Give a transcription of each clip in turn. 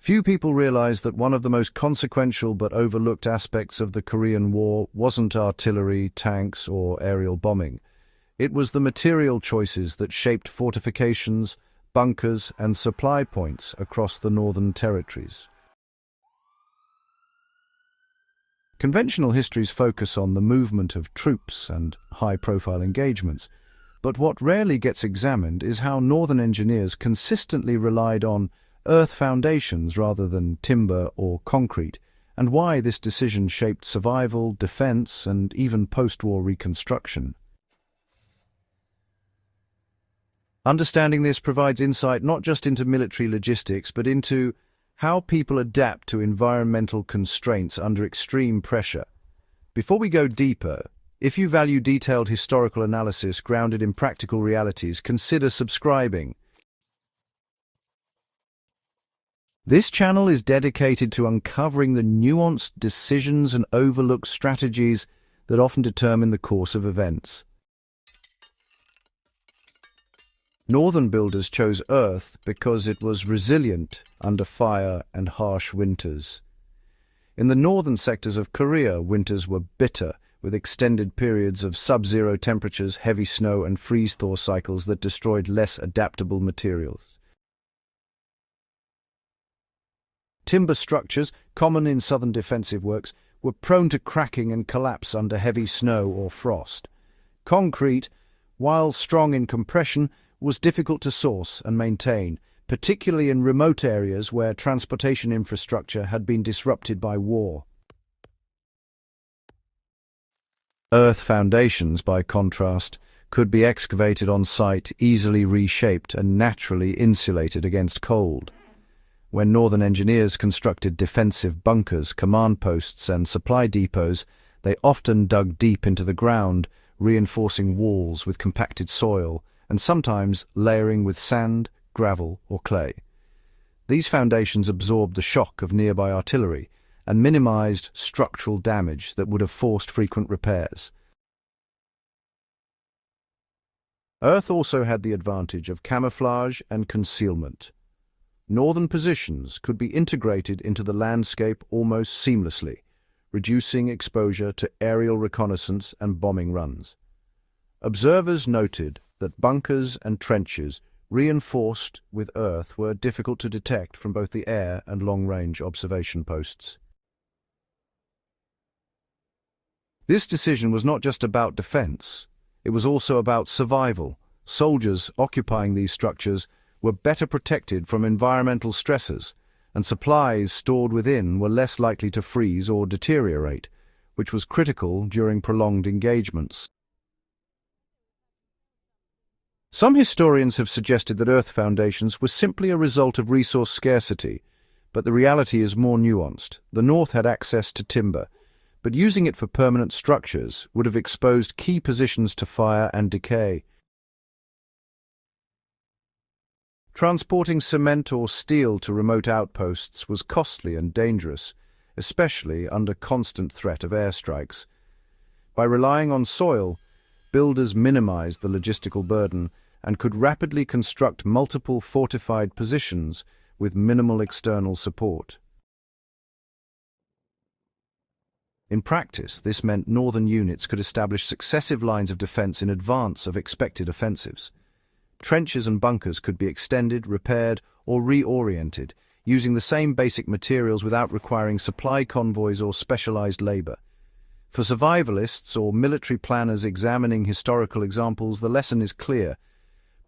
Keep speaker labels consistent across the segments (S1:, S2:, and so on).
S1: Few people realize that one of the most consequential but overlooked aspects of the Korean War wasn't artillery, tanks, or aerial bombing. It was the material choices that shaped fortifications, bunkers, and supply points across the northern territories. Conventional histories focus on the movement of troops and high-profile engagements, but what rarely gets examined is how northern engineers consistently relied on earth foundations rather than timber or concrete, and why this decision shaped survival, defense, and even post-war reconstruction. Understanding this provides insight not just into military logistics, but into how people adapt to environmental constraints under extreme pressure. Before we go deeper, if you value detailed historical analysis grounded in practical realities, consider subscribing. This channel is dedicated to uncovering the nuanced decisions and overlooked strategies that often determine the course of events. Northern builders chose earth because it was resilient under fire and harsh winters. In the northern sectors of Korea, winters were bitter, with extended periods of sub-zero temperatures, heavy snow, and freeze-thaw cycles that destroyed less adaptable materials. Timber structures, common in southern defensive works, were prone to cracking and collapse under heavy snow or frost. Concrete, while strong in compression, was difficult to source and maintain, particularly in remote areas where transportation infrastructure had been disrupted by war. Earth foundations, by contrast, could be excavated on site, easily reshaped and naturally insulated against cold. When northern engineers constructed defensive bunkers, command posts, and supply depots, they often dug deep into the ground, reinforcing walls with compacted soil, and sometimes layering with sand, gravel, or clay. These foundations absorbed the shock of nearby artillery and minimized structural damage that would have forced frequent repairs. Earth also had the advantage of camouflage and concealment. Northern positions could be integrated into the landscape almost seamlessly, reducing exposure to aerial reconnaissance and bombing runs. Observers noted that bunkers and trenches reinforced with earth were difficult to detect from both the air and long-range observation posts. This decision was not just about defense, it was also about survival. Soldiers occupying these structures were better protected from environmental stresses, and supplies stored within were less likely to freeze or deteriorate, which was critical during prolonged engagements. Some historians have suggested that earth foundations were simply a result of resource scarcity, but the reality is more nuanced. The North had access to timber, but using it for permanent structures would have exposed key positions to fire and decay. Transporting cement or steel to remote outposts was costly and dangerous, especially under constant threat of airstrikes. By relying on soil, builders minimized the logistical burden and could rapidly construct multiple fortified positions with minimal external support. In practice, this meant northern units could establish successive lines of defense in advance of expected offensives. Trenches and bunkers could be extended, repaired, or reoriented, using the same basic materials without requiring supply convoys or specialized labor. For survivalists or military planners examining historical examples, the lesson is clear.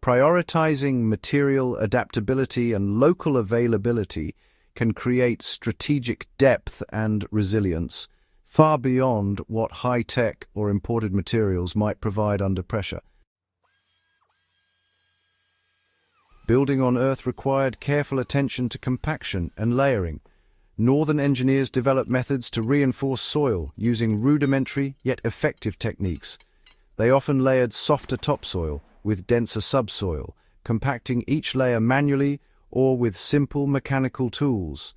S1: Prioritizing material adaptability and local availability can create strategic depth and resilience, far beyond what high-tech or imported materials might provide under pressure. Building on earth required careful attention to compaction and layering. Northern engineers developed methods to reinforce soil using rudimentary yet effective techniques. They often layered softer topsoil with denser subsoil, compacting each layer manually or with simple mechanical tools.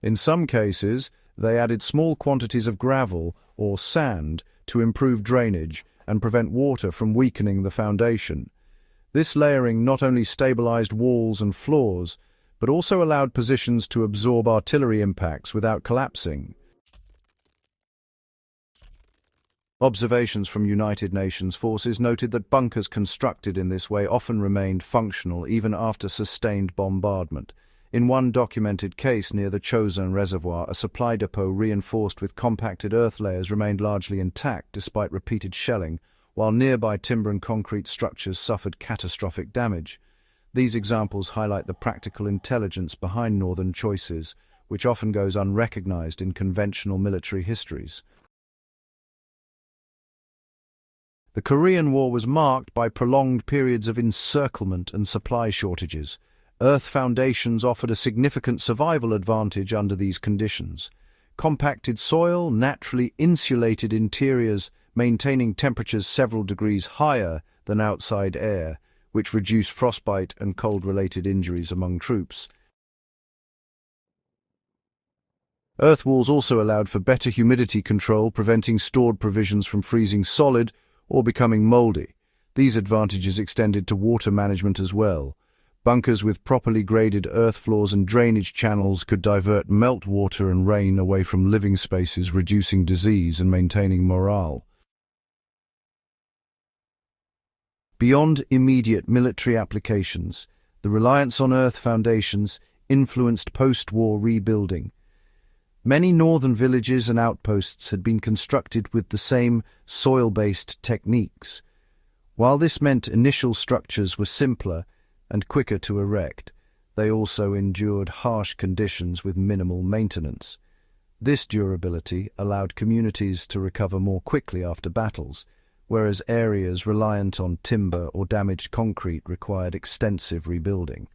S1: In some cases, they added small quantities of gravel or sand to improve drainage and prevent water from weakening the foundation. This layering not only stabilized walls and floors, but also allowed positions to absorb artillery impacts without collapsing. Observations from United Nations forces noted that bunkers constructed in this way often remained functional even after sustained bombardment. In one documented case near the Chosin Reservoir, a supply depot reinforced with compacted earth layers remained largely intact despite repeated shelling, while nearby timber and concrete structures suffered catastrophic damage. These examples highlight the practical intelligence behind northern choices, which often goes unrecognized in conventional military histories. The Korean War was marked by prolonged periods of encirclement and supply shortages. Earth foundations offered a significant survival advantage under these conditions. Compacted soil naturally insulated interiors, maintaining temperatures several degrees higher than outside air, which reduced frostbite and cold-related injuries among troops. Earth walls also allowed for better humidity control, preventing stored provisions from freezing solid or becoming moldy. These advantages extended to water management as well. Bunkers with properly graded earth floors and drainage channels could divert meltwater and rain away from living spaces, reducing disease and maintaining morale. Beyond immediate military applications, the reliance on earth foundations influenced post-war rebuilding. Many northern villages and outposts had been constructed with the same soil-based techniques. While this meant initial structures were simpler and quicker to erect, they also endured harsh conditions with minimal maintenance. This durability allowed communities to recover more quickly after battles, whereas areas reliant on timber or damaged concrete required extensive rebuilding.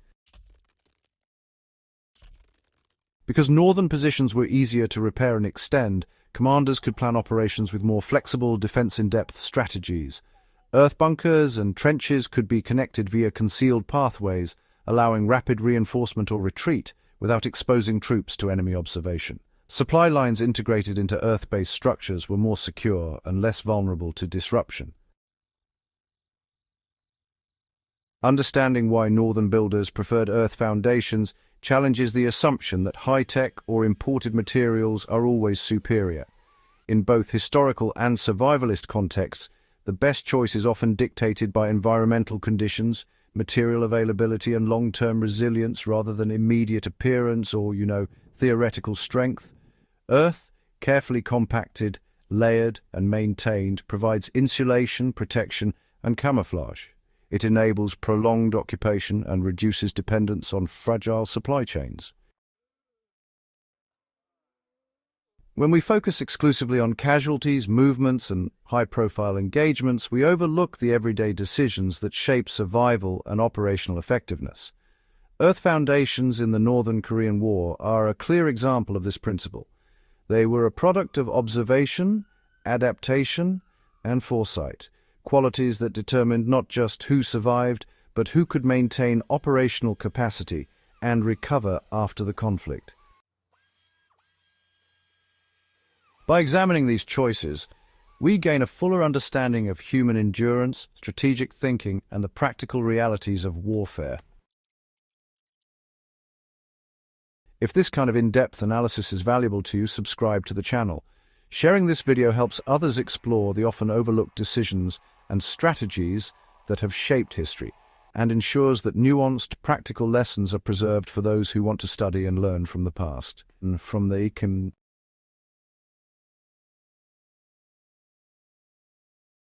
S1: Because northern positions were easier to repair and extend, commanders could plan operations with more flexible defense-in-depth strategies. Earth bunkers and trenches could be connected via concealed pathways, allowing rapid reinforcement or retreat without exposing troops to enemy observation. Supply lines integrated into earth-based structures were more secure and less vulnerable to disruption. Understanding why northern builders preferred earth foundations challenges the assumption that high-tech or imported materials are always superior. In both historical and survivalist contexts, the best choice is often dictated by environmental conditions, material availability and long-term resilience rather than immediate appearance or, theoretical strength. Earth, carefully compacted, layered and maintained, provides insulation, protection and camouflage. It enables prolonged occupation and reduces dependence on fragile supply chains. When we focus exclusively on casualties, movements, and high-profile engagements, we overlook the everyday decisions that shape survival and operational effectiveness. Earth foundations in the Northern Korean War are a clear example of this principle. They were a product of observation, adaptation, and foresight, qualities that determined not just who survived, but who could maintain operational capacity and recover after the conflict. By examining these choices, we gain a fuller understanding of human endurance, strategic thinking, and the practical realities of warfare. If this kind of in-depth analysis is valuable to you, subscribe to the channel. Sharing this video helps others explore the often overlooked decisions and strategies that have shaped history, and ensures that nuanced, practical lessons are preserved for those who want to study and learn from the past.